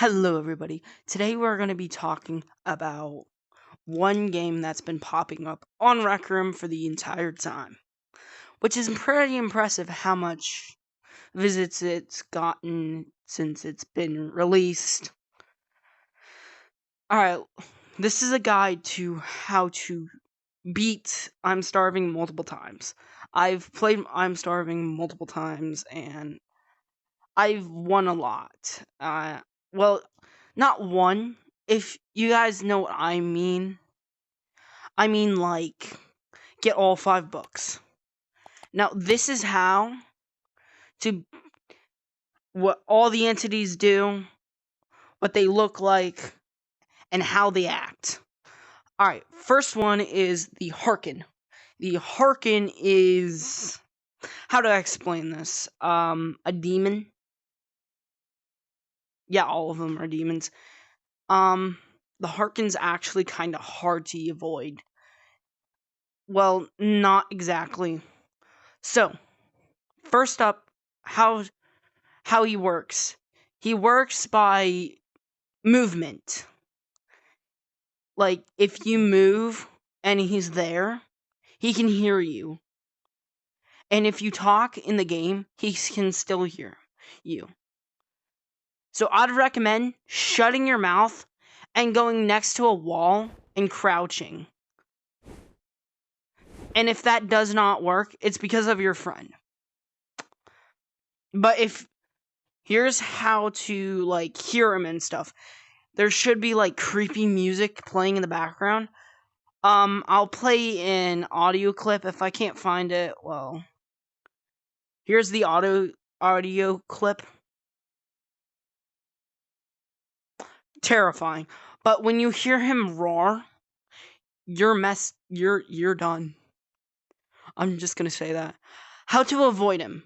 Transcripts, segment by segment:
Hello, everybody. Today we're going to be talking about one game that's been popping up on Rec Room for the entire time, which is pretty impressive how much visits it's gotten since it's been released. Alright, this is a guide to how to beat I'm Starving multiple times. I've played I'm Starving multiple times and I've won a lot. Well, not one. If you guys know what I mean like get all 5 books. Now, this is how to what all the entities do, what they look like, and how they act. Alright, first one is the Harkin. The Harkin is, how do I explain this? A demon. Yeah, all of them are demons. The Harkin's actually kind of hard to avoid. Well, not exactly. So, first up, how he works. He works by movement. Like, if you move and he's there, he can hear you. And if you talk in the game, he can still hear you. So I'd recommend shutting your mouth and going next to a wall and crouching. And if that does not work, it's because of your friend. But here's how to, like, hear him and stuff. There should be, like, creepy music playing in the background. I'll play an audio clip. If I can't find it, well, here's the audio clip. Terrifying. But when you hear him roar, you're done. I'm just gonna say that. How to avoid him.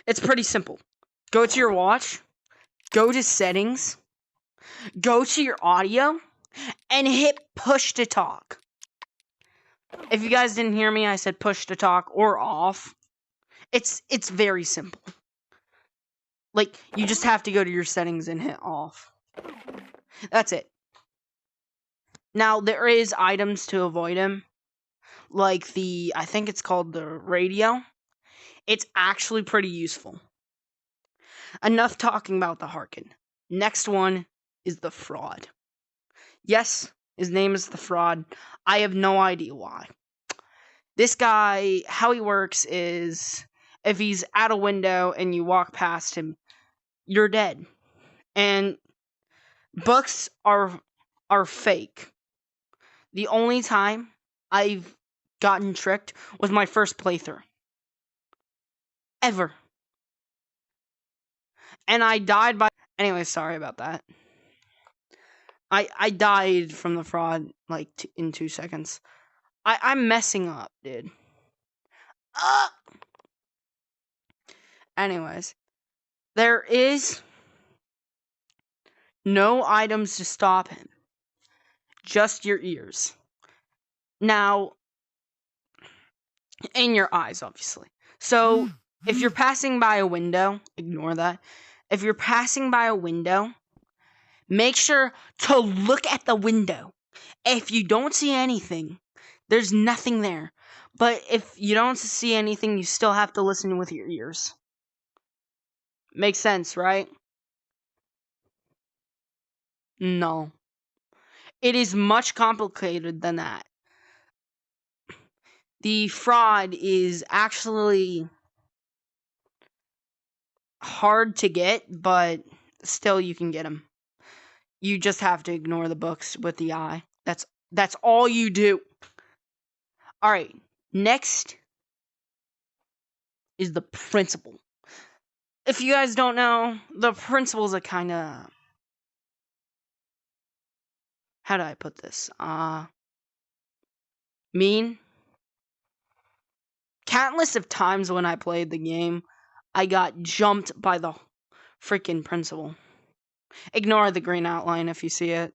It's pretty simple. Go to your watch, go to settings, go to your audio, and hit push to talk. If you guys didn't hear me, I said push to talk or off. It's very simple. Like, you just have to go to your settings and hit off. That's it. Now, there is items to avoid him. Like I think it's called the radio. It's actually pretty useful. Enough talking about the Harkin. Next one is the Fraud. Yes, his name is the Fraud. I have no idea why. This guy, how he works is, if he's at a window and you walk past him, you're dead. And books are fake. The only time I've gotten tricked was my first playthrough. Ever. And I died by... Anyway, sorry about that. I died from the Fraud, like, in 2 seconds. I'm messing up, dude. Anyways. There is no items to stop him. Just your ears. Now, and your eyes, obviously. So, if you're passing by a window, ignore that. If you're passing by a window, make sure to look at the window. If you don't see anything, there's nothing there. But if you don't see anything, you still have to listen with your ears. Makes sense, right? No. It is much complicated than that. The Fraud is actually hard to get, but still you can get him. You just have to ignore the books with the eye. That's all you do. Alright, next is the Principal. If you guys don't know, the Principal's a kinda... How do I put this? Mean. Countless of times when I played the game, I got jumped by the freaking Principal. Ignore the green outline if you see it.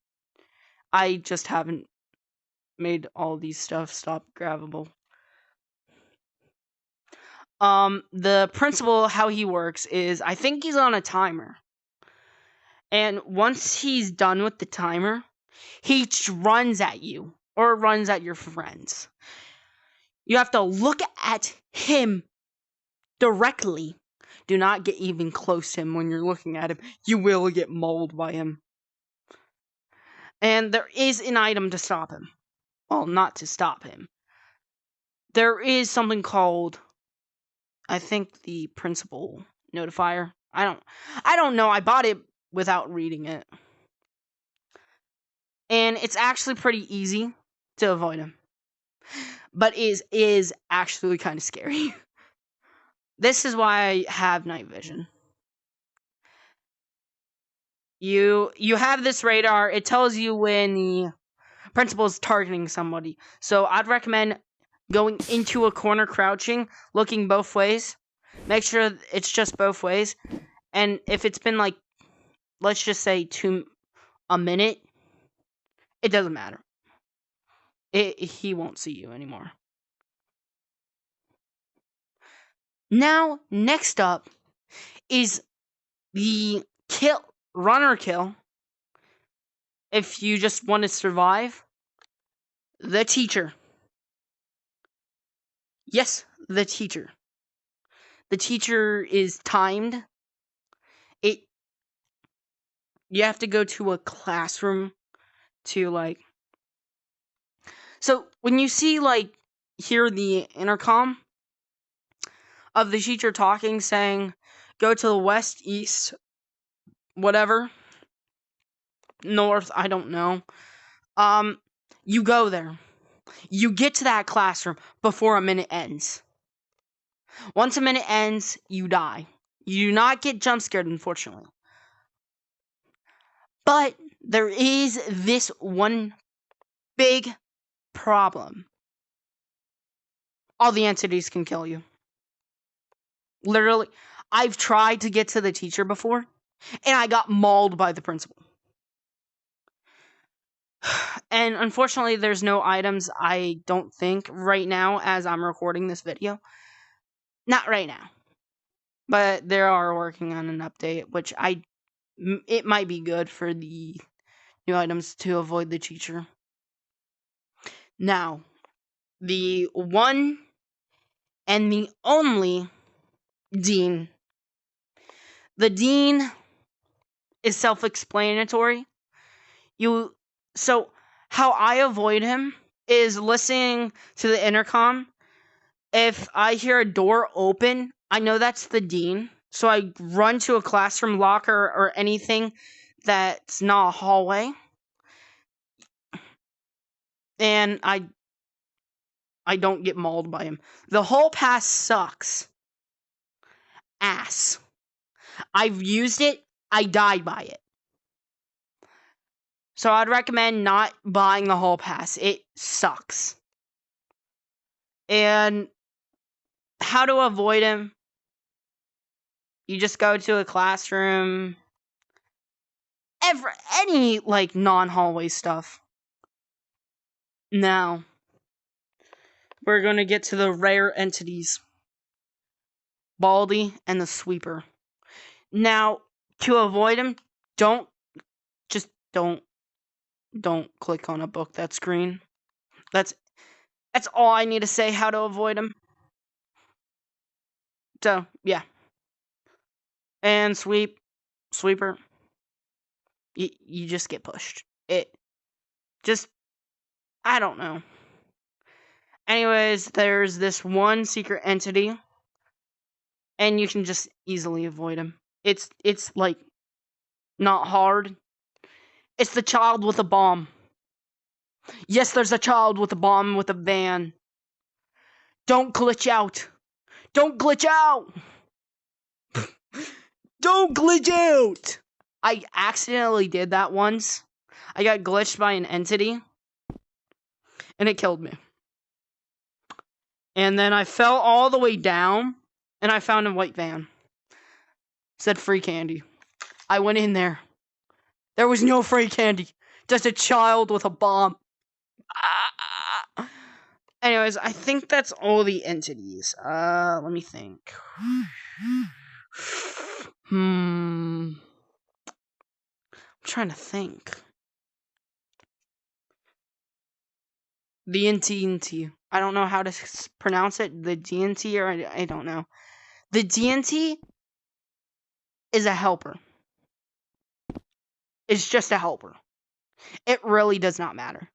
I just haven't made all these stuff stop grabbable. The Principal, how he works is, I think he's on a timer. And once he's done with the timer, he runs at you or runs at your friends. You have to look at him directly. Do not get even close to him when you're looking at him. You will get mauled by him. And there is an item to stop him. Well, not to stop him. There is something called, I think, the principal notifier. I don't know. I bought it without reading it. And it's actually pretty easy to avoid him. But is actually kind of scary. This is why I have night vision. You have this radar. It tells you when the principal is targeting somebody. So I'd recommend going into a corner crouching, looking both ways. Make sure it's just both ways. And if it's been like, let's just say a minute, it doesn't matter. He won't see you anymore. Now, next up is the runner kill. If you just want to survive, the teacher. Yes, the teacher. The teacher is timed. You have to go to a classroom to like. So when you see hear the intercom of the teacher talking, saying, "Go to the west, east, whatever, north, I don't know." You go there. You get to that classroom before a minute ends. Once a minute ends, you die. You do not get jump scared, unfortunately. But there is this one big problem. All the entities can kill you. Literally, I've tried to get to the teacher before, and I got mauled by the principal. And unfortunately, there's no items, I don't think, right now as I'm recording this video. Not right now. But they are working on an update, which it might be good for the new items to avoid the teacher. Now, the one and the only dean. The dean is self-explanatory. So how I avoid him is listening to the intercom. If I hear a door open, I know that's the dean. So I run to a classroom locker or anything that's not a hallway. And I don't get mauled by him. The hall pass sucks. Ass. I've used it. I died by it. So I'd recommend not buying the hall pass. It sucks. And how to avoid him? You just go to a classroom. Any non-hallway stuff. Now, we're going to get to the rare entities. Baldy and the Sweeper. Now, to avoid him, don't click on a book that's green. That's all I need to say how to avoid him. So, yeah. And Sweeper. You just get pushed. I don't know. Anyways, there's this one secret entity, and you can just easily avoid him. It's not hard. It's the child with a bomb. Yes, there's a child with a bomb with a van. Don't glitch out. Don't glitch out. Don't glitch out. I accidentally did that once. I got glitched by an entity, and it killed me. And then I fell all the way down, and I found a white van. It said free candy. I went in there. There was no free candy. Just a child with a bomb. Anyways, I think that's all the entities. Let me think. I'm trying to think. The DNT. I don't know how to pronounce it. The DNT, or I don't know. The DNT is a helper. It's just a helper. It really does not matter.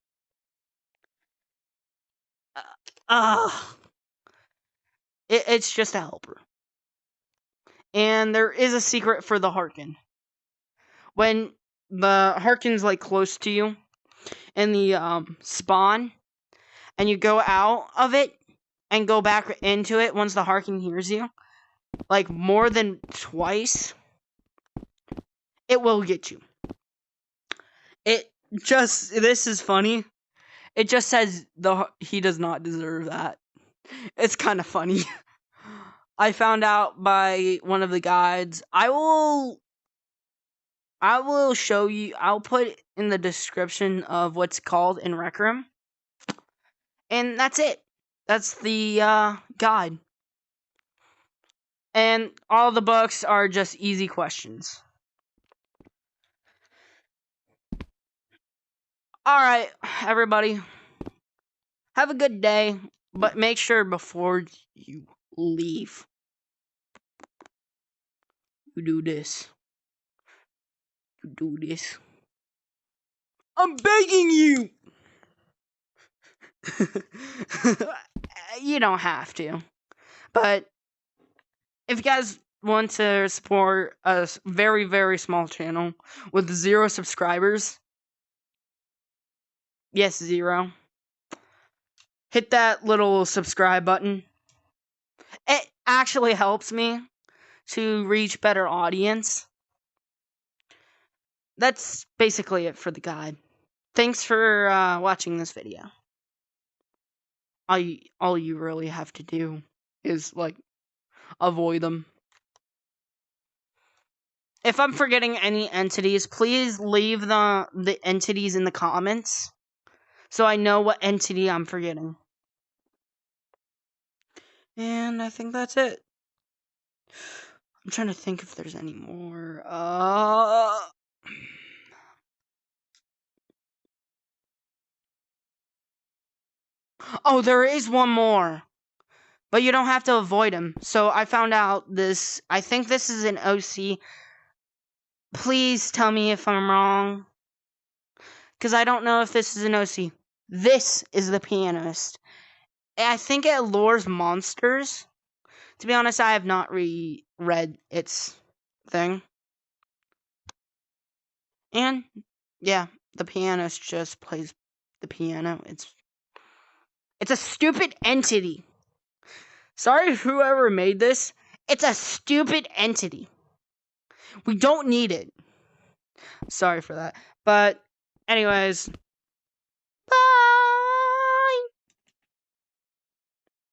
It's just a helper. And there is a secret for the Harkin. When the Harkin's like close to you in the spawn, and you go out of it and go back into it once the Harkin hears you, like more than twice, it will get you. This is funny. It just says he does not deserve that. It's kind of funny. I found out by one of the guides. I will show you. I'll put in the description of what's called in Rec Room. And that's it. That's the guide. And all the books are just easy questions. Alright, everybody. Have a good day. But make sure before you leave, you do this. You do this. I'm begging you! You don't have to. But if you guys want to support a very, very small channel with 0 subscribers, yes, 0, hit that little subscribe button. It actually helps me to reach better audience. That's basically it for the guide. Thanks for watching this video. All you really have to do is, like, avoid them. If I'm forgetting any entities, please leave the entities in the comments so I know what entity I'm forgetting. And I think that's it. I'm trying to think if there's any more. Oh, there is one more. But you don't have to avoid him. So I found out this. I think this is an OC. Please tell me if I'm wrong. Because I don't know if this is an OC. This is the pianist. I think it lures monsters. To be honest, I have not read its thing. And, yeah, the pianist just plays the piano. It's a stupid entity. Sorry whoever made this. It's a stupid entity. We don't need it. Sorry for that. But, anyways, bye!